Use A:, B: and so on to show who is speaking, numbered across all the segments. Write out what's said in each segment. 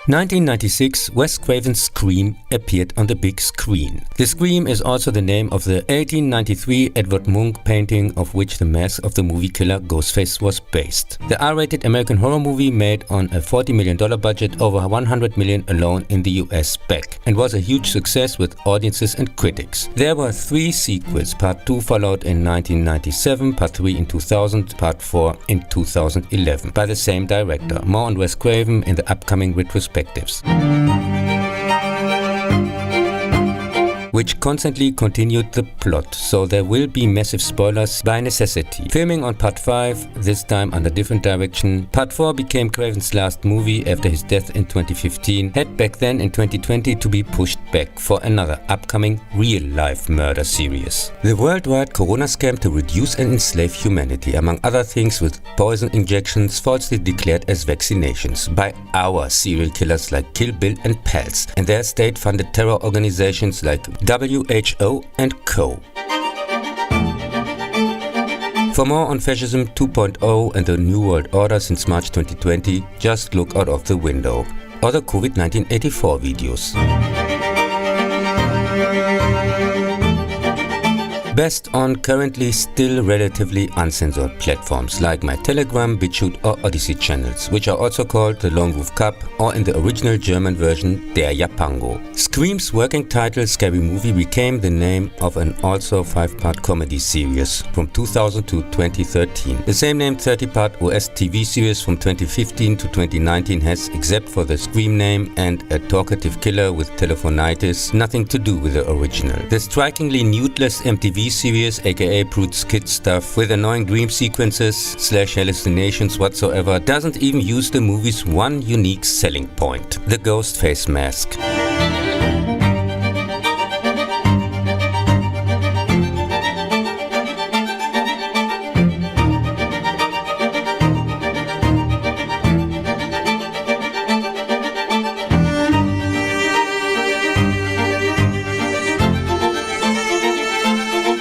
A: 1996, Wes Craven's Scream appeared on the big screen. The Scream is also the name of the 1893 Edvard Munch painting of which the mask of the movie killer Ghostface was based. The R-rated American horror movie made on a $40 million budget over $100 million alone in the US back, and was a huge success with audiences and critics. There were 3 sequels. Part 2 followed in 1997, Part 3 in 2000, Part 4 in 2011 by the same director. More on Wes Craven in the upcoming retrospectives, which constantly continued the plot, so there will be massive spoilers by necessity. Filming on Part 5, this time under different direction. Part 4 became Craven's last movie after his death in 2015, had back then in 2020 to be pushed back for another upcoming real-life murder series. The worldwide corona scam to reduce and enslave humanity, among other things, with poison injections falsely declared as vaccinations by our serial killers like Kill Bill and pals, and their state-funded terror organizations like WHO and Co. For more on Fascism 2.0 and the New World Order since March 2020, just look out of the window. Or the COVID-19 84 videos. Best on currently still relatively uncensored platforms like my Telegram, BitChute or Odysee channels, which are also called the Lone Wolf CLUB, or in the original German version Der Japango. Scream's working title Scary Movie became the name of an also 5-part comedy series from 2000 to 2013. The same named 30-part US TV series from 2015 to 2019 has, except for the Scream name and a talkative killer with telephonitis, nothing to do with the original. The strikingly nudeless MTV series, aka Prude's Kid stuff, with annoying dream sequences / hallucinations whatsoever, doesn't even use the movie's one unique selling point, the ghost face mask.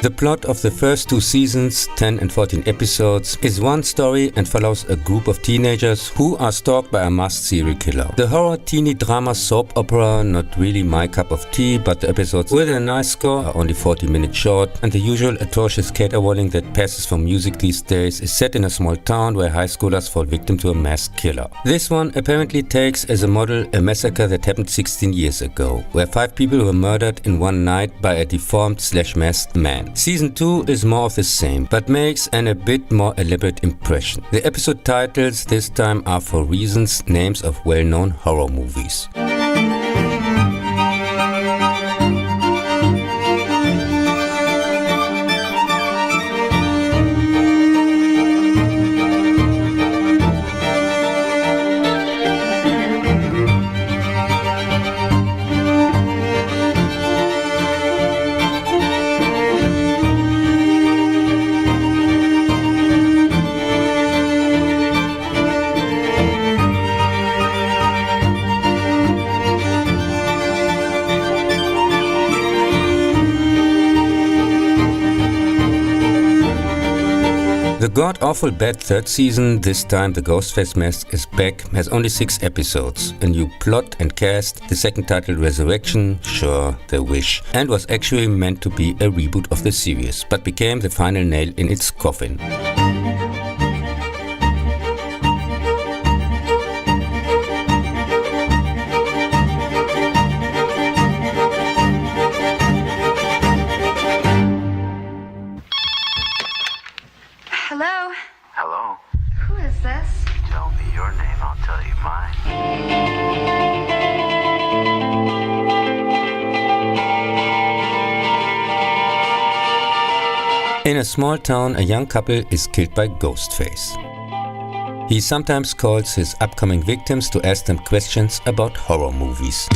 A: The plot of the first 2 seasons, 10 and 14 episodes, is one story and follows a group of teenagers who are stalked by a masked serial killer. The horror teeny drama soap opera, not really my cup of tea, but the episodes with a nice score are only 40 minutes short, and the usual atrocious caterwauling that passes for music these days is set in a small town where high schoolers fall victim to a masked killer. This one apparently takes as a model a massacre that happened 16 years ago, where 5 people were murdered in one night by a deformed / masked man. Season 2 is more of the same, but makes a bit more elaborate impression. The episode titles this time are for reasons names of well-known horror movies. The god-awful bad 3rd season, this time the Ghostface Mask is back, has only 6 episodes, a new plot and cast, the second title Resurrection, sure, they wish, and was actually meant to be a reboot of the series, but became the final nail in its coffin.
B: Hello?
C: Hello?
B: Who is this?
C: Tell me your name, I'll tell you mine.
A: In a small town, a young couple is killed by Ghostface. He sometimes calls his upcoming victims to ask them questions about horror movies.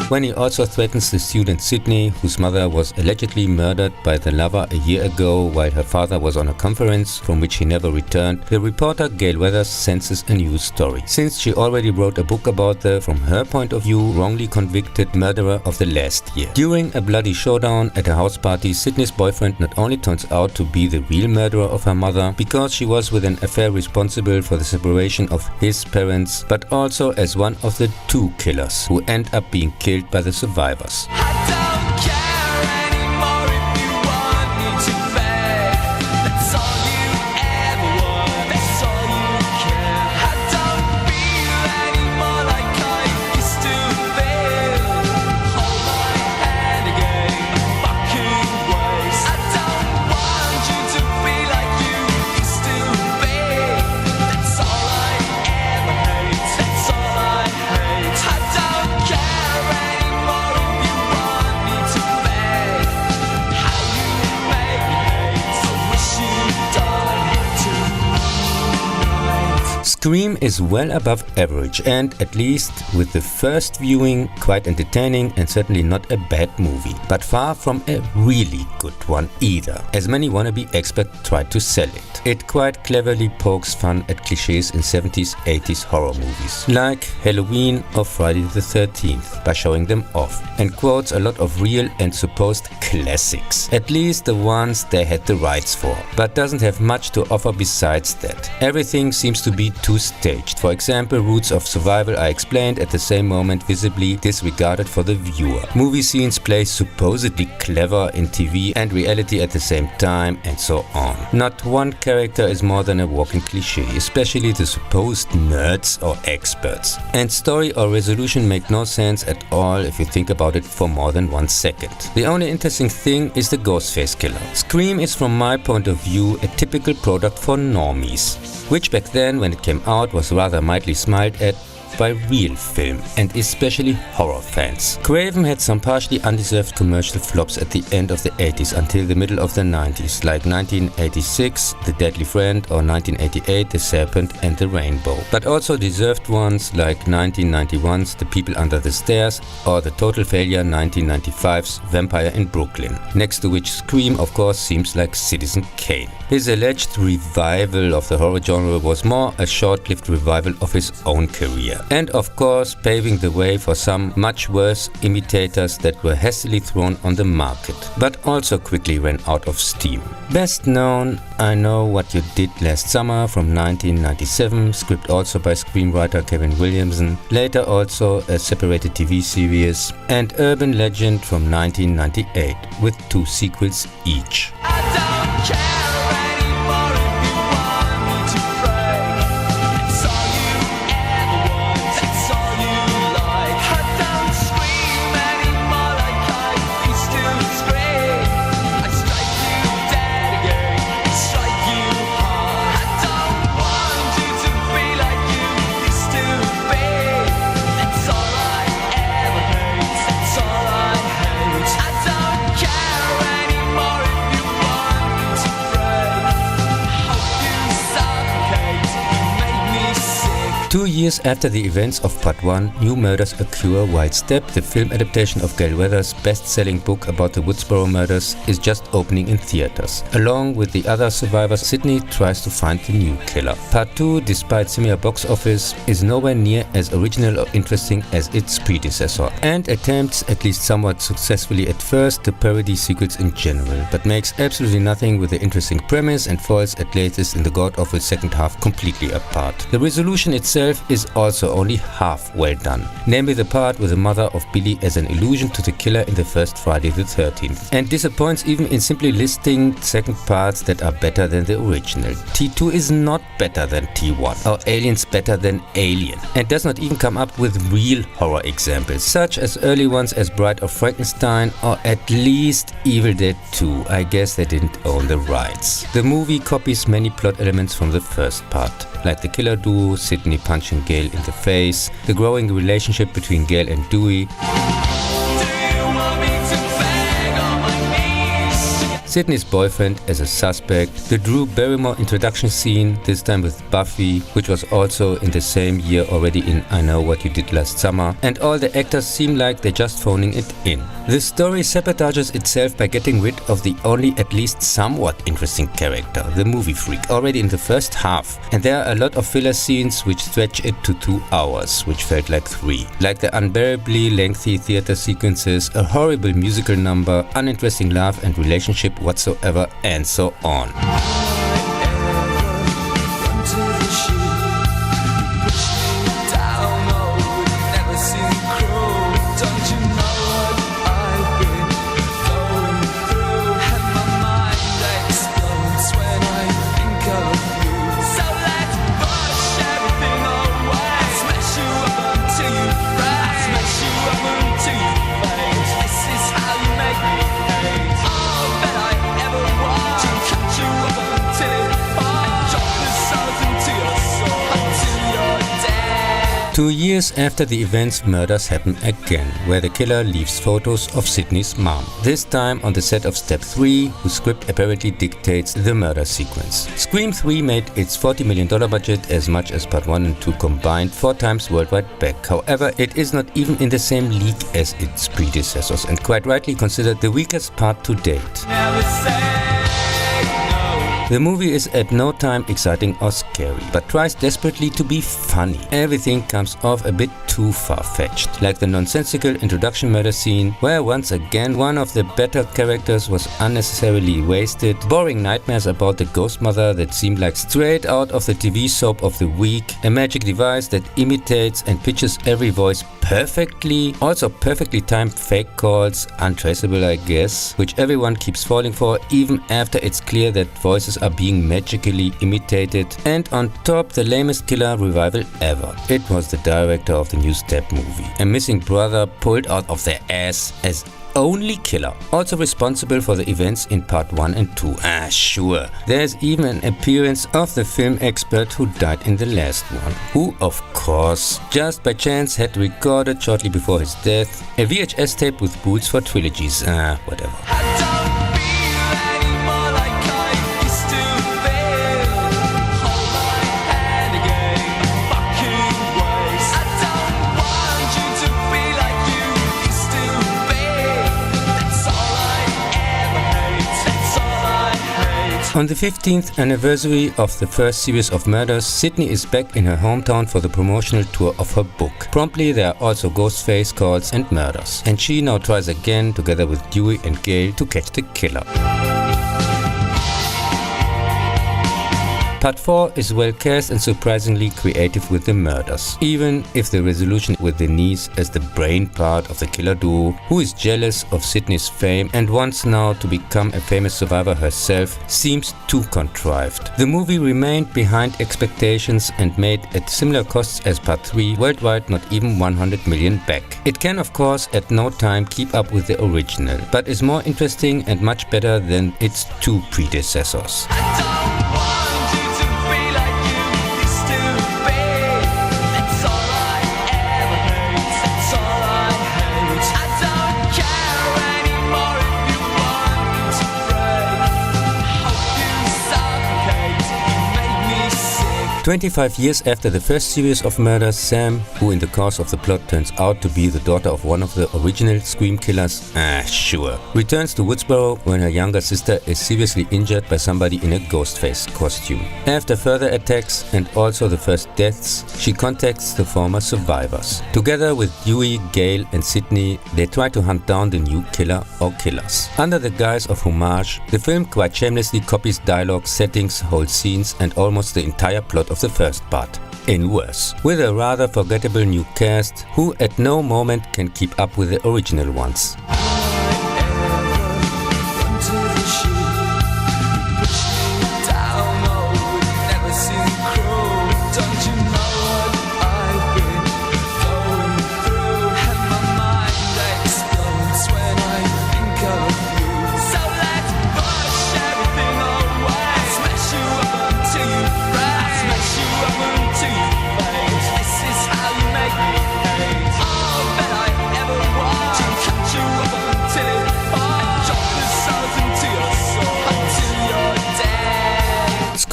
A: when he also threatens the student Sydney, whose mother was allegedly murdered by the lover a year ago while her father was on a conference from which he never returned, the reporter Gail Weathers senses a new story, since she already wrote a book about the, from her point of view, wrongly convicted murderer of the last year. During a bloody showdown at a house party, Sydney's boyfriend not only turns out to be the real murderer of her mother, because she was with an affair responsible for the separation of his parents, but also as one of the two killers who end up being killed by the survivors. Scream is well above average and, at least with the first viewing, quite entertaining and certainly not a bad movie, but far from a really good one either, as many wannabe experts tried to sell it. It quite cleverly pokes fun at cliches in 70s, 80s horror movies, like Halloween or Friday the 13th, by showing them off, and quotes a lot of real and supposed classics, at least the ones they had the rights for, but doesn't have much to offer besides that. Everything seems to be too staged. For example, roots of survival are explained at the same moment, visibly disregarded for the viewer. Movie scenes play supposedly clever in TV and reality at the same time, and so on. Not one character is more than a walking cliche, especially the supposed nerds or experts. And story or resolution make no sense at all if you think about it for more than 1 second. The only interesting thing is the Ghostface killer. Scream is, from my point of view, a typical product for normies, which back then, when it came out, was rather mildly smiled at by real film and especially horror fans. Craven had some partially undeserved commercial flops at the end of the 80s until the middle of the 90s, like 1986, The Deadly Friend, or 1988, The Serpent and the Rainbow. But also deserved ones like 1991's The People Under the Stairs or the total failure 1995's Vampire in Brooklyn, next to which Scream of course seems like Citizen Kane. His alleged revival of the horror genre was more a short-lived revival of his own career, and of course paving the way for some much worse imitators that were hastily thrown on the market, but also quickly ran out of steam. Best known, I Know What You Did Last Summer from 1997, script also by screenwriter Kevin Williamson, later also a separated TV series, and Urban Legend from 1998, with 2 sequels each. Two years after the events of Part 1, new murders occur while Step, the film adaptation of Gail Weathers' best-selling book about the Woodsboro murders, is just opening in theaters. Along with the other survivors, Sydney tries to find the new killer. Part 2, despite similar box office, is nowhere near as original or interesting as its predecessor, and attempts, at least somewhat successfully at first, to parody sequels in general, but makes absolutely nothing with the interesting premise and falls at latest in the god-awful second half completely apart. The resolution itself is also only half well done, namely the part with the mother of Billy as an allusion to the killer in the first Friday the 13th, and disappoints even in simply listing second parts that are better than the original. T2 is not better than T1, or Aliens better than Alien, and does not even come up with real horror examples, such as early ones as Bride of Frankenstein or at least Evil Dead 2. I guess they didn't own the rights. The movie copies many plot elements from the first part, like the killer duo, Sydney punching Gail in the face, the growing relationship between Gail and Dewey, Sydney's boyfriend as a suspect, the Drew Barrymore introduction scene, this time with Buffy, which was also in the same year already in I Know What You Did Last Summer, and all the actors seem like they're just phoning it in. The story sabotages itself by getting rid of the only at least somewhat interesting character, the movie freak, already in the first half, and there are a lot of filler scenes which stretch it to 2 hours, which felt like 3. Like the unbearably lengthy theater sequences, a horrible musical number, uninteresting love and relationship whatsoever, and so on. Two years after the events, murders happen again, where the killer leaves photos of Sydney's mom. This time on the set of Step 3, whose script apparently dictates the murder sequence. Scream 3 made its $40 million budget, as much as Part 1 and 2 combined, 4 times worldwide back. However, it is not even in the same league as its predecessors, and quite rightly considered the weakest part to date. The movie is at no time exciting or scary, but tries desperately to be funny. Everything comes off a bit too far-fetched, like the nonsensical introduction murder scene, where once again one of the better characters was unnecessarily wasted, boring nightmares about the ghost mother that seemed like straight out of the TV soap of the week, a magic device that imitates and pitches every voice perfectly, also perfectly timed fake calls, untraceable I guess, which everyone keeps falling for even after it's clear that voices are being magically imitated, and on top the lamest killer revival ever. It was the director of the new Step movie, a missing brother pulled out of their ass as only killer, also responsible for the events in Part 1 and 2. Sure. There's even an appearance of the film expert who died in the last one, who of course just by chance had recorded shortly before his death a VHS tape with rules for trilogies. Whatever. On the 15th anniversary of the first series of murders, Sydney is back in her hometown for the promotional tour of her book. Promptly there are also ghost face calls and murders, and she now tries again together with Dewey and Gail to catch the killer. Part 4 is well cast and surprisingly creative with the murders, even if the resolution with Denise as the brain part of the killer duo, who is jealous of Sydney's fame and wants now to become a famous survivor herself, seems too contrived. The movie remained behind expectations and made at similar costs as Part 3, worldwide not even 100 million back. It can of course at no time keep up with the original, but is more interesting and much better than its two predecessors. "25 years after the first series of murders, Sam, who in the course of the plot turns out to be the daughter of one of the original Scream killers, sure, returns to Woodsboro when her younger sister is seriously injured by somebody in a Ghostface costume. After further attacks and also the first deaths, she contacts the former survivors. Together with Dewey, Gail and Sydney, they try to hunt down the new killer or killers. Under the guise of homage, the film quite shamelessly copies dialogue, settings, whole scenes and almost the entire plot of the first part, in worse, with a rather forgettable new cast who at no moment can keep up with the original ones.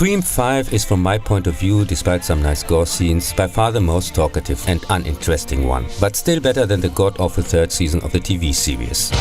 A: Scream 5 is, from my point of view, despite some nice gore scenes, by far the most talkative and uninteresting one, but still better than the god-awful third season of the TV series.